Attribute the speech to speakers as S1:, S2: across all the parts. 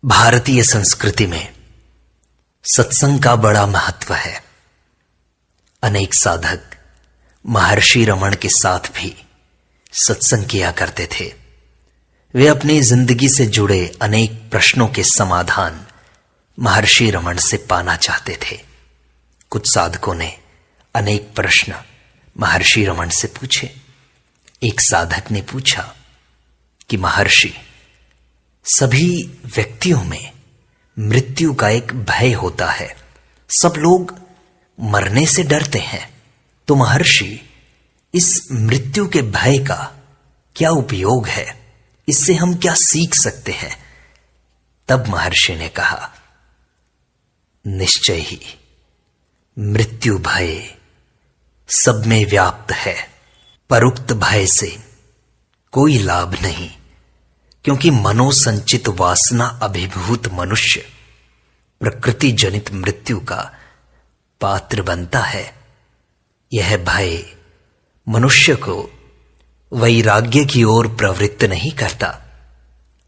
S1: भारतीय संस्कृति में सत्संग का बड़ा महत्व है। अनेक साधक महर्षि रमण के साथ भी सत्संग किया करते थे। वे अपनी जिंदगी से जुड़े अनेक प्रश्नों के समाधान महर्षि रमण से पाना चाहते थे। कुछ साधकों ने अनेक प्रश्न महर्षि रमण से पूछे। एक साधक ने पूछा कि महर्षि, सभी व्यक्तियों में मृत्यु का एक भय होता है, सब लोग मरने से डरते हैं, तो महर्षि, इस मृत्यु के भय का क्या उपयोग है? इससे हम क्या सीख सकते हैं? तब महर्षि ने कहा, निश्चय ही मृत्यु भय सब में व्याप्त है, पर उक्त भय से कोई लाभ नहीं, क्योंकि मनोसंचित वासना अभिभूत मनुष्य प्रकृति जनित मृत्यु का पात्र बनता है। यह भय मनुष्य को वैराग्य की ओर प्रवृत्त नहीं करता,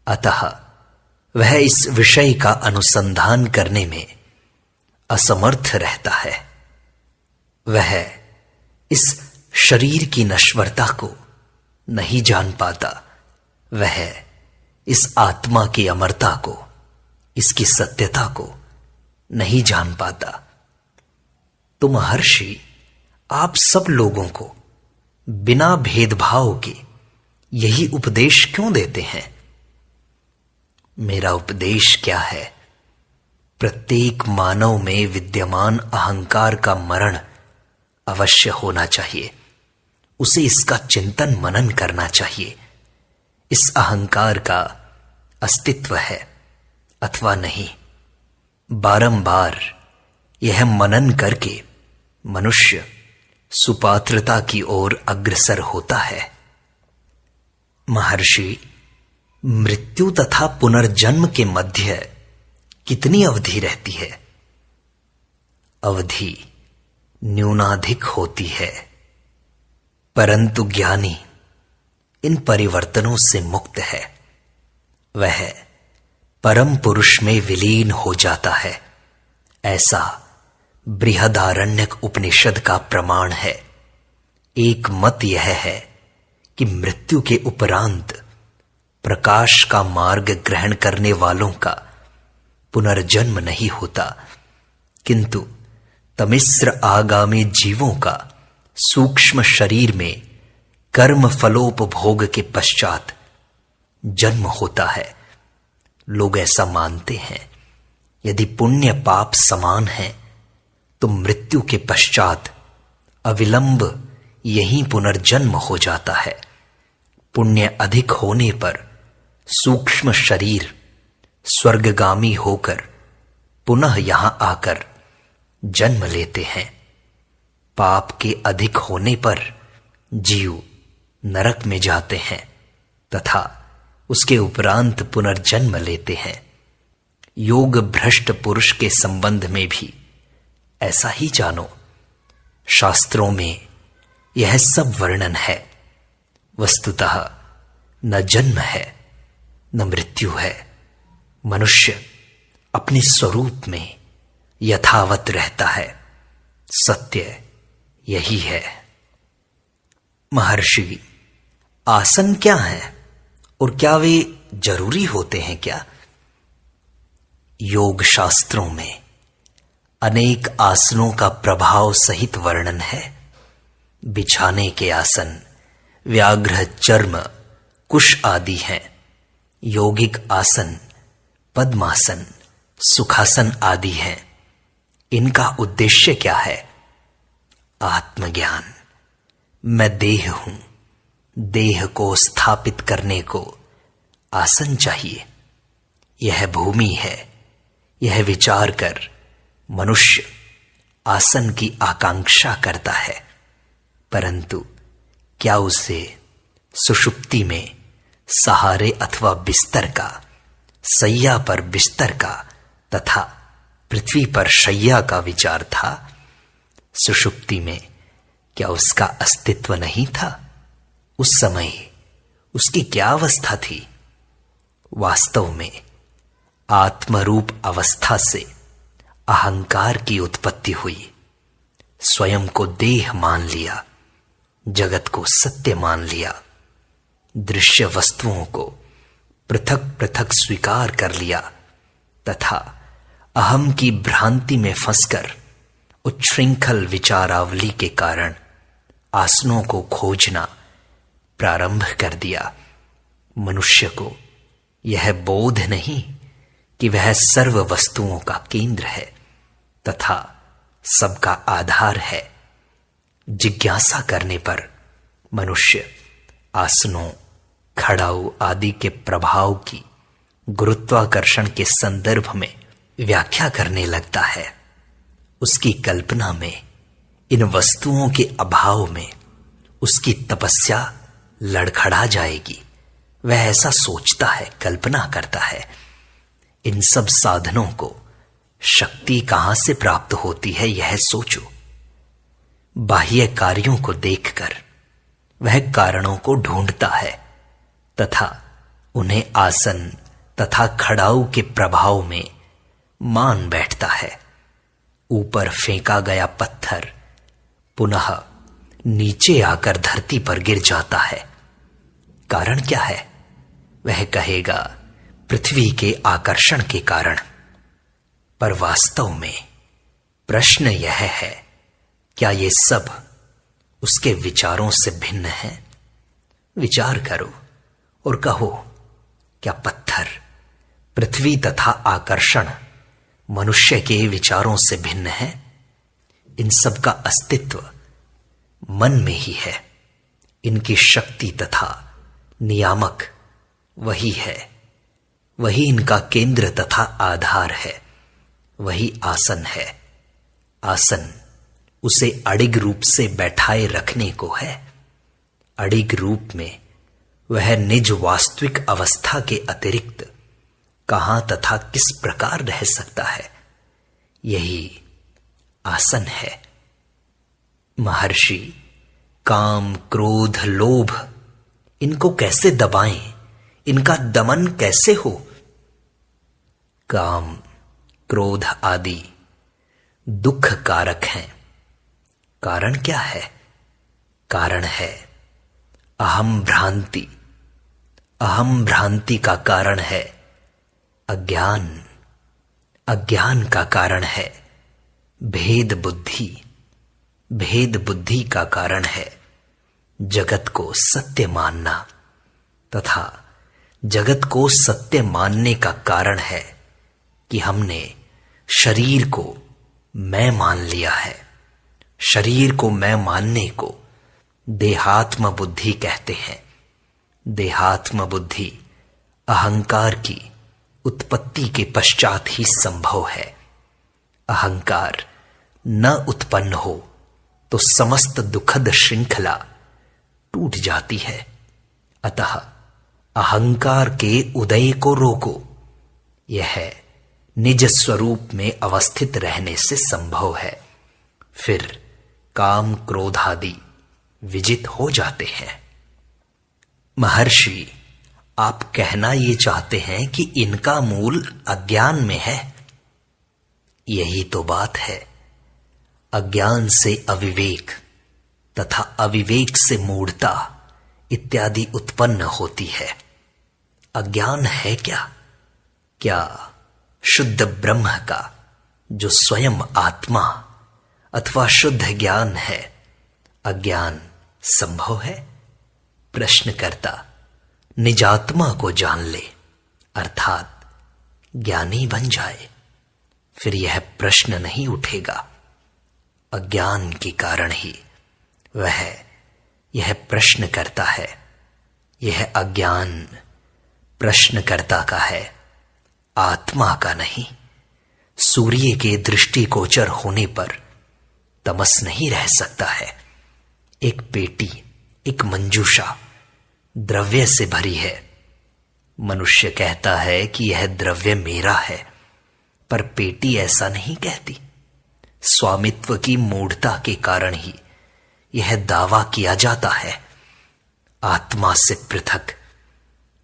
S1: अतः वह इस विषय का अनुसंधान करने में असमर्थ रहता है। वह इस शरीर की नश्वरता को नहीं जान पाता, वह इस आत्मा की अमरता को, इसकी सत्यता को नहीं जान पाता। तो महर्षि, आप सब लोगों को बिना भेदभाव के यही उपदेश क्यों देते हैं? मेरा उपदेश क्या है? प्रत्येक मानव में विद्यमान अहंकार का मरण अवश्य होना चाहिए। उसे इसका चिंतन मनन करना चाहिए। इस अहंकार का अस्तित्व है अथवा नहीं, बारंबार यह मनन करके मनुष्य सुपात्रता की ओर अग्रसर होता है। महर्षि, मृत्यु तथा पुनर्जन्म के मध्य कितनी अवधि रहती है? अवधि न्यूनाधिक होती है, परंतु ज्ञानी इन परिवर्तनों से मुक्त है। वह परम पुरुष में विलीन हो जाता है। ऐसा बृहदारण्यक उपनिषद का प्रमाण है। एक मत यह है कि मृत्यु के उपरांत प्रकाश का मार्ग ग्रहण करने वालों का पुनर्जन्म नहीं होता, किंतु तमिस्र आगामी जीवों का सूक्ष्म शरीर में कर्म फलोपभोग के पश्चात जन्म होता है। लोग ऐसा मानते हैं। यदि पुण्य पाप समान है तो मृत्यु के पश्चात अविलंब यही पुनर्जन्म हो जाता है। पुण्य अधिक होने पर सूक्ष्म शरीर स्वर्गगामी होकर पुनः यहां आकर जन्म लेते हैं। पाप के अधिक होने पर जीव नरक में जाते हैं तथा उसके उपरांत पुनर्जन्म लेते हैं। योग भ्रष्ट पुरुष के संबंध में भी ऐसा ही जानो। शास्त्रों में यह सब वर्णन है। वस्तुतः न जन्म है न मृत्यु है। मनुष्य अपने स्वरूप में यथावत रहता है। सत्य यही है। महर्षि, आसन क्या है और क्या वे जरूरी होते हैं क्या? योग शास्त्रों में अनेक आसनों का प्रभाव सहित वर्णन है। बिछाने के आसन व्याघ्र चर्म कुश आदि हैं। यौगिक आसन पद्मासन सुखासन आदि हैं। इनका उद्देश्य क्या है? आत्मज्ञान। मैं देह हूं, देह को स्थापित करने को आसन चाहिए। यह भूमि है। यह विचार कर मनुष्य आसन की आकांक्षा करता है, परंतु क्या उसे सुषुप्ति में सहारे अथवा बिस्तर का, सैया पर बिस्तर का तथा पृथ्वी पर शैया का विचार था? सुषुप्ति में क्या उसका अस्तित्व नहीं था? उस समय उसकी क्या अवस्था थी? वास्तव में आत्मरूप अवस्था से अहंकार की उत्पत्ति हुई। स्वयं को देह मान लिया, जगत को सत्य मान लिया, दृश्य वस्तुओं को पृथक पृथक स्वीकार कर लिया तथा अहम की भ्रांति में फंसकर उच्छृंखल विचारावली के कारण आसनों को खोजना प्रारंभ कर दिया। मनुष्य को यह बोध नहीं कि वह सर्व वस्तुओं का केंद्र है तथा सबका आधार है। जिज्ञासा करने पर मनुष्य आसनों, खड़ाऊ आदि के प्रभाव की गुरुत्वाकर्षण के संदर्भ में व्याख्या करने लगता है। उसकी कल्पना में इन वस्तुओं के अभाव में उसकी तपस्या लड़खड़ा जाएगी। वह ऐसा सोचता है, कल्पना करता है। इन सब साधनों को शक्ति कहां से प्राप्त होती है, यह सोचो। बाह्य कार्यों को देखकर वह कारणों को ढूंढता है तथा उन्हें आसन तथा खड़ाऊ के प्रभाव में मान बैठता है। ऊपर फेंका गया पत्थर पुनः नीचे आकर धरती पर गिर जाता है। कारण क्या है? वह कहेगा पृथ्वी के आकर्षण के कारण। पर वास्तव में प्रश्न यह है, क्या ये सब उसके विचारों से भिन्न है? विचार करो और कहो, क्या पत्थर, पृथ्वी तथा आकर्षण मनुष्य के विचारों से भिन्न है? इन सब का अस्तित्व मन में ही है। इनकी शक्ति तथा नियामक वही है। वही इनका केंद्र तथा आधार है। वही आसन है। आसन उसे अडिग रूप से बैठाए रखने को है। अडिग रूप में वह निज वास्तविक अवस्था के अतिरिक्त कहां तथा किस प्रकार रह सकता है? यही आसन है। महर्षि काम, क्रोध, लोभ इनको कैसे दबाएं? इनका दमन कैसे हो? काम, क्रोध आदि दुख कारक हैं। कारण क्या है? कारण है अहम भ्रांति। अहम भ्रांति का कारण है अज्ञान। अज्ञान का कारण है भेद बुद्धि। भेद बुद्धि का कारण है जगत को सत्य मानना तथा जगत को सत्य मानने का कारण है कि हमने शरीर को मैं मान लिया है। शरीर को मैं मानने को देहात्म बुद्धि कहते हैं। देहात्म बुद्धि अहंकार की उत्पत्ति के पश्चात ही संभव है। अहंकार न उत्पन्न हो तो समस्त दुखद श्रृंखला टूट जाती है। अतः अहंकार के उदय को रोको। यह निज स्वरूप में अवस्थित रहने से संभव है। फिर काम, क्रोध आदि विजित हो जाते हैं। महर्षि, आप कहना ये चाहते हैं कि इनका मूल अज्ञान में है। यही तो बात है। अज्ञान से अविवेक तथा अविवेक से मूढ़ता इत्यादि उत्पन्न होती है। अज्ञान है क्या? क्या शुद्ध ब्रह्म का जो स्वयं आत्मा अथवा शुद्ध ज्ञान है, अज्ञान संभव है? प्रश्नकर्ता निजात्मा को जान ले अर्थात ज्ञानी बन जाए, फिर यह प्रश्न नहीं उठेगा। अज्ञान के कारण ही वह यह प्रश्न करता है। यह अज्ञान प्रश्नकर्ता का है, आत्मा का नहीं। सूर्य के दृष्टिगोचर होने पर तमस नहीं रह सकता है। एक पेटी, एक मंजूषा द्रव्य से भरी है। मनुष्य कहता है कि यह द्रव्य मेरा है, पर पेटी ऐसा नहीं कहती। स्वामित्व की मूढ़ता के कारण ही यह दावा किया जाता है। आत्मा से पृथक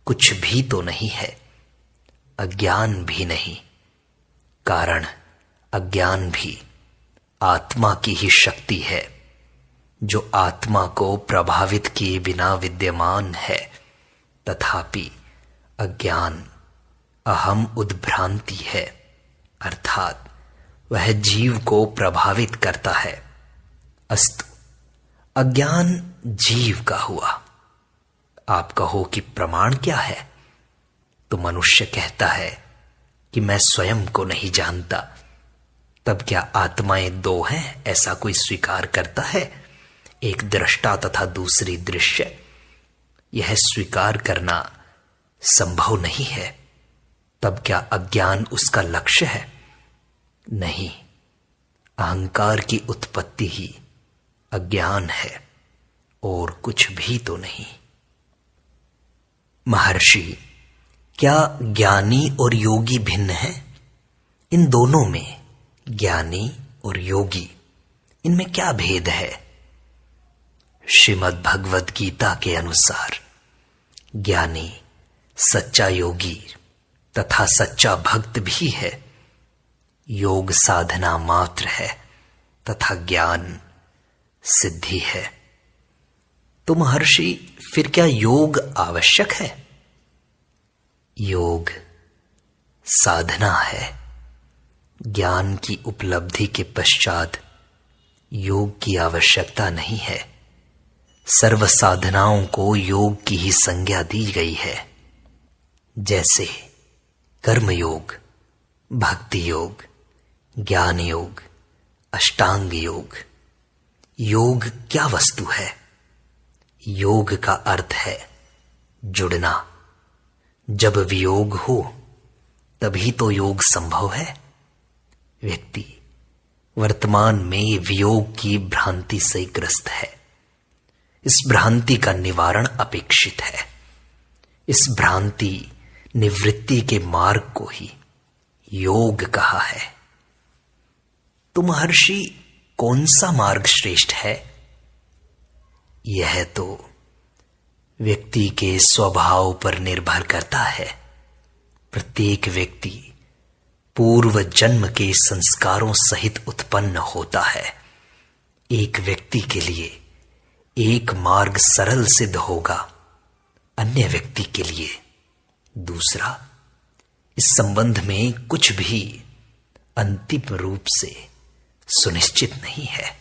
S1: कुछ भी तो नहीं है। अज्ञान भी नहीं, कारण अज्ञान भी आत्मा की ही शक्ति है, जो आत्मा को प्रभावित किए बिना विद्यमान है। तथापि अज्ञान अहम उद्भ्रांति है, अर्थात वह जीव को प्रभावित करता है। अस्तु, अज्ञान जीव का हुआ। आप कहो कि प्रमाण क्या है? तो मनुष्य कहता है कि मैं स्वयं को नहीं जानता। तब क्या आत्माएं दो हैं, ऐसा कोई स्वीकार करता है? एक दृष्टा तथा दूसरी दृश्य। यह स्वीकार करना संभव नहीं है। तब क्या अज्ञान उसका लक्ष्य है? नहीं, अहंकार की उत्पत्ति ही अज्ञान है और कुछ भी तो नहीं। महर्षि, क्या ज्ञानी और योगी भिन्न है? इन दोनों में, ज्ञानी और योगी, इनमें क्या भेद है? श्रीमद् भगवद गीता के अनुसार ज्ञानी सच्चा योगी तथा सच्चा भक्त भी है। योग साधना मात्र है तथा ज्ञान सिद्धि है। तो महर्षि, फिर क्या योग आवश्यक है? योग साधना है। ज्ञान की उपलब्धि के पश्चात योग की आवश्यकता नहीं है। सर्व साधनाओं को योग की ही संज्ञा दी गई है, जैसे कर्म योग, भक्ति योग, ज्ञान योग, अष्टांग योग। योग क्या वस्तु है? योग का अर्थ है जुड़ना। जब वियोग हो तभी तो योग संभव है। व्यक्ति वर्तमान में वियोग की भ्रांति से ग्रस्त है। इस भ्रांति का निवारण अपेक्षित है। इस भ्रांति निवृत्ति के मार्ग को ही योग कहा है। तो महर्षि, कौन सा मार्ग श्रेष्ठ है? यह तो व्यक्ति के स्वभाव पर निर्भर करता है। प्रत्येक व्यक्ति पूर्व जन्म के संस्कारों सहित उत्पन्न होता है। एक व्यक्ति के लिए एक मार्ग सरल सिद्ध होगा, अन्य व्यक्ति के लिए दूसरा। इस संबंध में कुछ भी अंतिम रूप से सुनिश्चित नहीं है।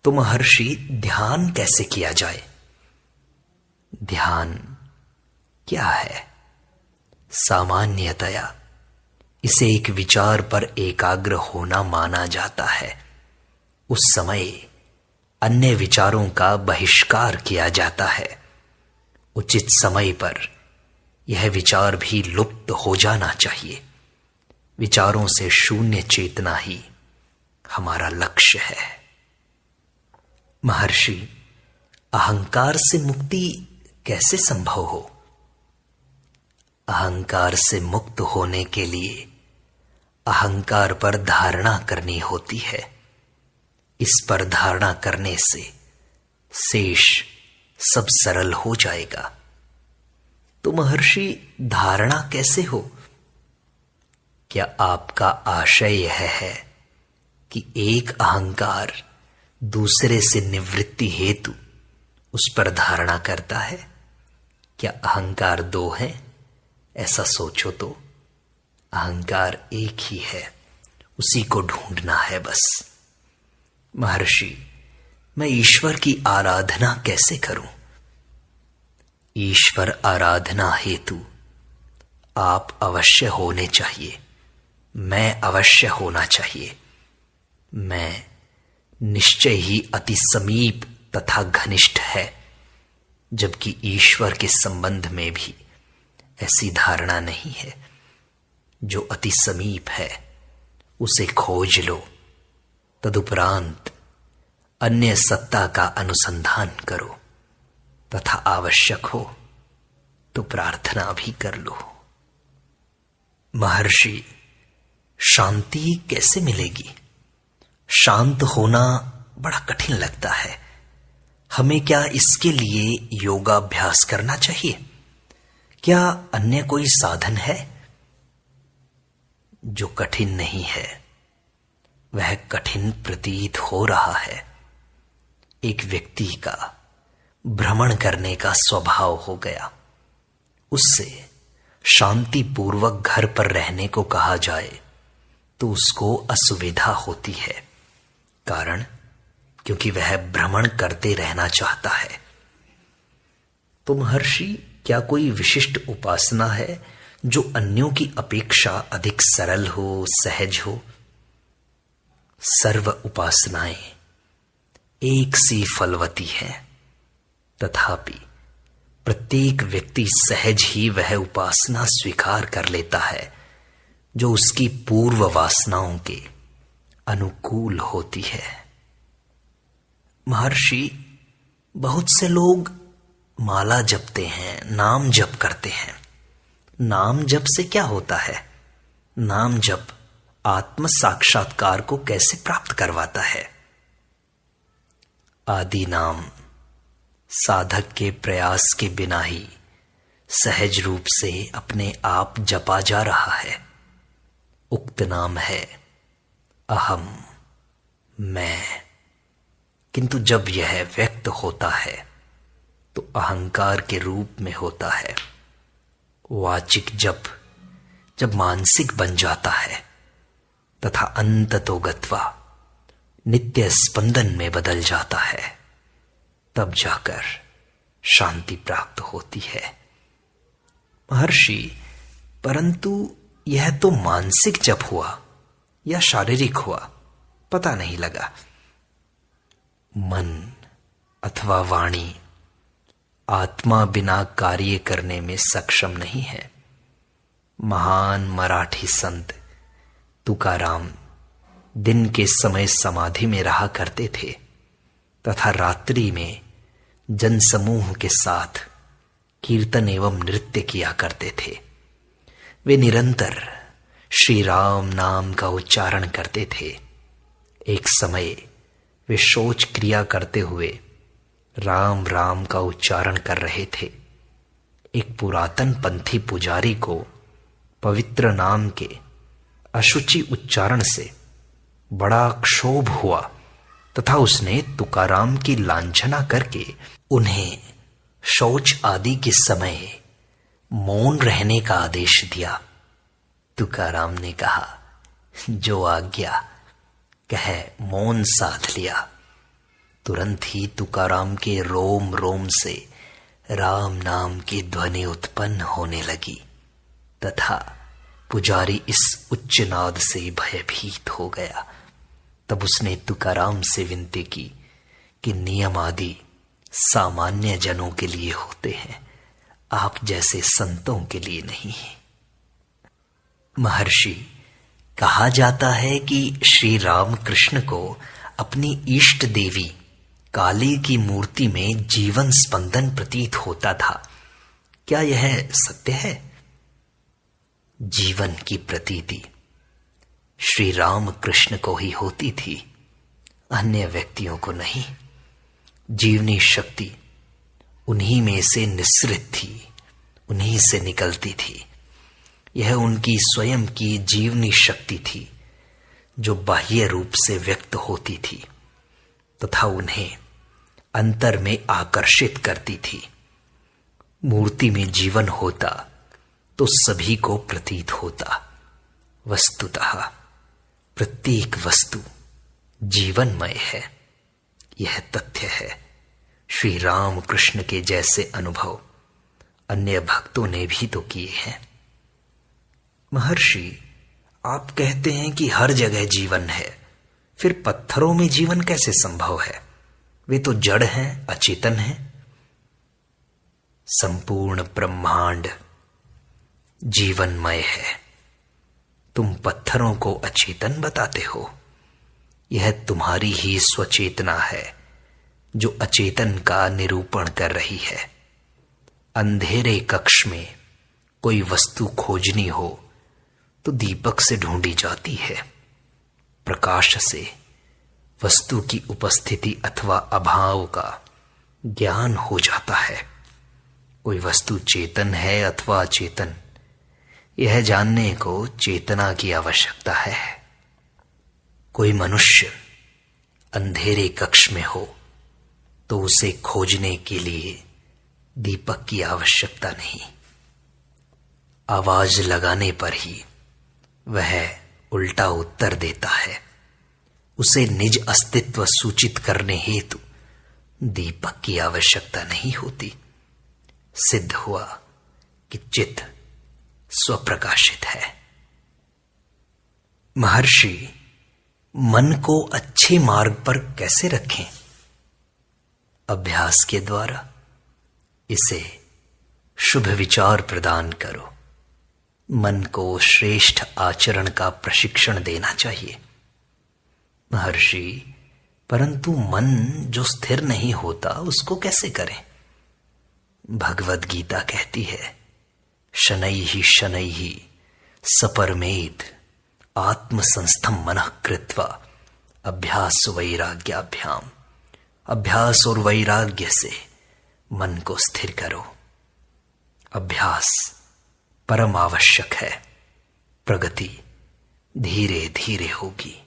S1: तो महर्षि, ध्यान कैसे किया जाए? ध्यान क्या है? सामान्यतया इसे एक विचार पर एकाग्र होना माना जाता है। उस समय अन्य विचारों का बहिष्कार किया जाता है। उचित समय पर यह विचार भी लुप्त हो जाना चाहिए। विचारों से शून्य चेतना ही हमारा लक्ष्य है। महर्षि, अहंकार से मुक्ति कैसे संभव हो? अहंकार से मुक्त होने के लिए अहंकार पर धारणा करनी होती है। इस पर धारणा करने से शेष सब सरल हो जाएगा। तो महर्षि, धारणा कैसे हो? क्या आपका आशय यह है कि एक अहंकार दूसरे से निवृत्ति हेतु उस पर धारणा करता है? क्या अहंकार दो हैं? ऐसा सोचो तो अहंकार एक ही है, उसी को ढूंढना है बस। महर्षि, मैं ईश्वर की आराधना कैसे करूं? ईश्वर आराधना हेतु आप अवश्य होने चाहिए, मैं अवश्य होना चाहिए। मैं निश्चय ही अति समीप तथा घनिष्ठ है, जबकि ईश्वर के संबंध में भी ऐसी धारणा नहीं है। जो अति समीप है उसे खोज लो, तदुपरांत अन्य सत्ता का अनुसंधान करो तथा आवश्यक हो तो प्रार्थना भी कर लो। महर्षि, शांति कैसे मिलेगी? शांत होना बड़ा कठिन लगता है। हमें क्या इसके लिए योगाभ्यास करना चाहिए? क्या अन्य कोई साधन है? जो कठिन नहीं है वह कठिन प्रतीत हो रहा है। एक व्यक्ति का भ्रमण करने का स्वभाव हो गया, उससे शांतिपूर्वक घर पर रहने को कहा जाए तो उसको असुविधा होती है। कारण क्योंकि वह भ्रमण करते रहना चाहता है। तो महर्षि, क्या कोई विशिष्ट उपासना है जो अन्यों की अपेक्षा अधिक सरल हो, सहज हो? सर्व उपासनाएं एक सी फलवती है, तथापि प्रत्येक व्यक्ति सहज ही वह उपासना स्वीकार कर लेता है जो उसकी पूर्व वासनाओं के अनुकूल होती है। महर्षि, बहुत से लोग माला जपते हैं, नाम जप करते हैं। नाम जप से क्या होता है? नाम जप आत्म साक्षात्कार को कैसे प्राप्त करवाता है? आदि नाम साधक के प्रयास के बिना ही सहज रूप से अपने आप जपा जा रहा है। उक्त नाम है अहम, मैं। किंतु जब यह व्यक्त होता है तो अहंकार के रूप में होता है। वाचिक जप जब मानसिक बन जाता है तथा अंततो गत्वा नित्य स्पंदन में बदल जाता है, तब जाकर शांति प्राप्त होती है। महर्षि, परंतु यह तो मानसिक जप हुआ या शारीरिक हुआ, पता नहीं लगा। मन अथवा वाणी आत्मा बिना कार्य करने में सक्षम नहीं है। महान मराठी संत तुकाराम दिन के समय समाधि में रहा करते थे तथा रात्रि में जनसमूह के साथ कीर्तन एवं नृत्य किया करते थे। वे निरंतर श्री राम नाम का उच्चारण करते थे। एक समय वे शौच क्रिया करते हुए राम राम का उच्चारण कर रहे थे। एक पुरातन पंथी पुजारी को पवित्र नाम के अशुचि उच्चारण से बड़ा क्षोभ हुआ तथा उसने तुकाराम की लांछना करके उन्हें शौच आदि के समय मौन रहने का आदेश दिया। तुकाराम ने कहा, जो आज्ञा, कह मौन साध लिया। तुरंत ही तुकाराम के रोम रोम से राम नाम की ध्वनि उत्पन्न होने लगी तथा पुजारी इस उच्च नाद से भयभीत हो गया। तब उसने तुकाराम से विनती की कि नियम आदि सामान्य जनों के लिए होते हैं, आप जैसे संतों के लिए नहीं। महर्षि, कहा जाता है कि श्री राम कृष्ण को अपनी इष्ट देवी काली की मूर्ति में जीवन स्पंदन प्रतीत होता था। क्या यह सत्य है? जीवन की प्रतीति श्री राम कृष्ण को ही होती थी, अन्य व्यक्तियों को नहीं। जीवनी शक्ति उन्हीं में से निस्सृत थी, उन्हीं से निकलती थी। यह उनकी स्वयं की जीवनी शक्ति थी जो बाह्य रूप से व्यक्त होती थी तथा उन्हें अंतर में आकर्षित करती थी। मूर्ति में जीवन होता तो सभी को प्रतीत होता। वस्तुतः प्रत्येक वस्तु जीवनमय है, यह तथ्य है। श्री राम कृष्ण के जैसे अनुभव अन्य भक्तों ने भी तो किए हैं। महर्षि, आप कहते हैं कि हर जगह जीवन है, फिर पत्थरों में जीवन कैसे संभव है? वे तो जड़ हैं, अचेतन हैं। संपूर्ण ब्रह्मांड जीवनमय है, तुम पत्थरों को अचेतन बताते हो। यह तुम्हारी ही स्वचेतना है जो अचेतन का निरूपण कर रही है। अंधेरे कक्ष में कोई वस्तु खोजनी हो तो दीपक से ढूंढी जाती है। प्रकाश से वस्तु की उपस्थिति अथवा अभाव का ज्ञान हो जाता है। कोई वस्तु चेतन है अथवा अचेतन, यह जानने को चेतना की आवश्यकता है। कोई मनुष्य अंधेरे कक्ष में हो तो उसे खोजने के लिए दीपक की आवश्यकता नहीं, आवाज लगाने पर ही वह उल्टा उत्तर देता है। उसे निज अस्तित्व सूचित करने हेतु दीपक की आवश्यकता नहीं होती। सिद्ध हुआ कि चित्त स्वप्रकाशित है। महर्षि मन को अच्छे मार्ग पर कैसे रखें? अभ्यास के द्वारा। इसे शुभ विचार प्रदान करो। मन को श्रेष्ठ आचरण का प्रशिक्षण देना चाहिए। महर्षि, परंतु मन जो स्थिर नहीं होता उसको कैसे करें? भगवद गीता कहती है, शनैः सपरमेद आत्मसंस्थम मनः कृत्वा अभ्यास वैराग्याभ्याम। अभ्यास और वैराग्य से मन को स्थिर करो। अभ्यास परम आवश्यक है। प्रगति धीरे धीरे होगी।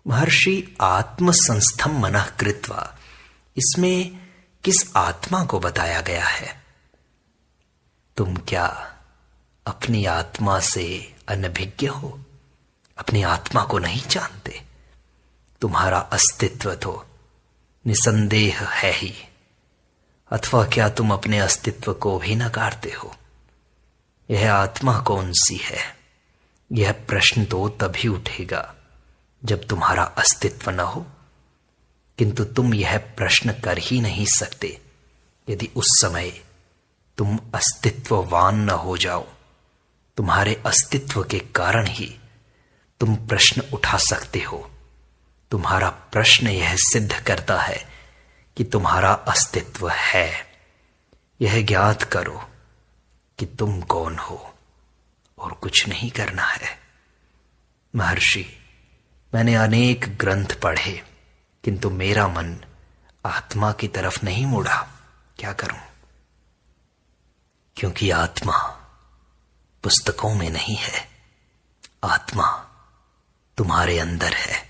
S1: महर्षि, आत्मसंस्थम मनः कृत्वा, इसमें किस आत्मा को बताया गया है? तुम क्या अपनी आत्मा से अनभिज्ञ हो? अपनी आत्मा को नहीं जानते? तुम्हारा अस्तित्व तो निसंदेह है ही, अथवा क्या तुम अपने अस्तित्व को भी नकारते हो? यह आत्मा कौन सी है? यह प्रश्न तो तभी उठेगा जब तुम्हारा अस्तित्व न हो। किंतु तुम यह प्रश्न कर ही नहीं सकते यदि उस समय तुम अस्तित्ववान न हो जाओ। तुम्हारे अस्तित्व के कारण ही तुम प्रश्न उठा सकते हो। तुम्हारा प्रश्न यह सिद्ध करता है कि तुम्हारा अस्तित्व है। यह ज्ञात करो कि तुम कौन हो और कुछ नहीं करना है। महर्षि, मैंने अनेक ग्रंथ पढ़े किंतु मेरा मन आत्मा की तरफ नहीं मुड़ा। क्या करूं? क्योंकि आत्मा पुस्तकों में नहीं है। आत्मा तुम्हारे अंदर है।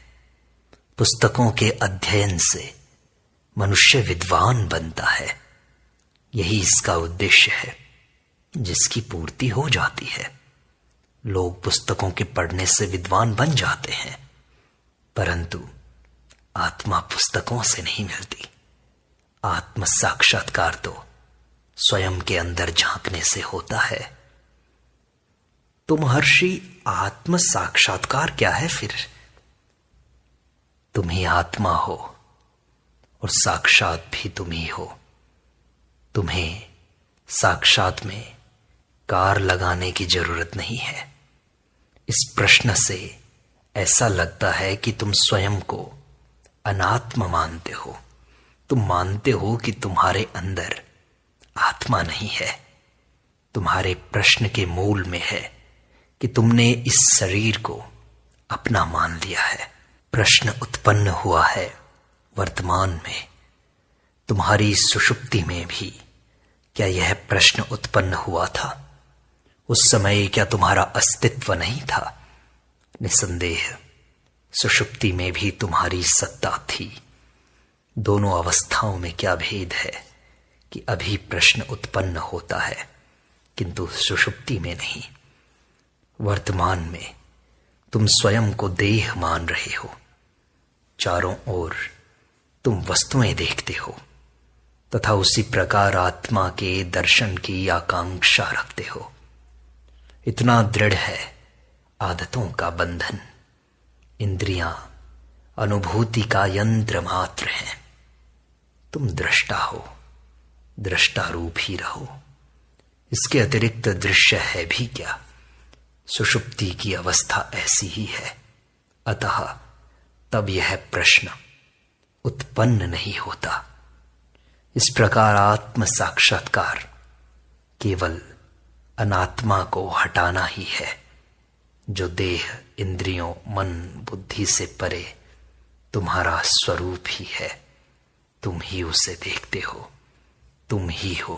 S1: पुस्तकों के अध्ययन से मनुष्य विद्वान बनता है। यही इसका उद्देश्य है, जिसकी पूर्ति हो जाती है। लोग पुस्तकों के पढ़ने से विद्वान बन जाते हैं, परंतु आत्मा पुस्तकों से नहीं मिलती। आत्म साक्षात्कार तो स्वयं के अंदर झांकने से होता है। तो महर्षि, आत्म साक्षात्कार क्या है फिर? तुम ही आत्मा हो और साक्षात भी तुम ही हो। तुम्हें साक्षात में कार लगाने की जरूरत नहीं है। इस प्रश्न से ऐसा लगता है कि तुम स्वयं को अनात्म मानते हो। तुम मानते हो कि तुम्हारे अंदर आत्मा नहीं है। तुम्हारे प्रश्न के मूल में है कि तुमने इस शरीर को अपना मान लिया है। प्रश्न उत्पन्न हुआ है वर्तमान में। तुम्हारी सुषुप्ति में भी क्या यह प्रश्न उत्पन्न हुआ था? उस समय क्या तुम्हारा अस्तित्व नहीं था? निसंदेह सुषुप्ति में भी तुम्हारी सत्ता थी। दोनों अवस्थाओं में क्या भेद है कि अभी प्रश्न उत्पन्न होता है किंतु सुषुप्ति में नहीं। वर्तमान में तुम स्वयं को देह मान रहे हो। चारों ओर तुम वस्तुएं देखते हो तथा उसी प्रकार आत्मा के दर्शन की आकांक्षा रखते हो। इतना दृढ़ है आदतों का बंधन। इंद्रियां अनुभूति का यंत्र मात्र हैं। तुम दृष्टा हो, दृष्टा रूप ही रहो। इसके अतिरिक्त दृश्य है भी क्या? सुषुप्ति की अवस्था ऐसी ही है। अतः तब यह प्रश्न उत्पन्न नहीं होता। इस प्रकार आत्म साक्षात्कार केवल अनात्मा को हटाना ही है, जो देह, इंद्रियों, मन, बुद्धि से परे तुम्हारा स्वरूप ही है। तुम ही उसे देखते हो, तुम ही हो।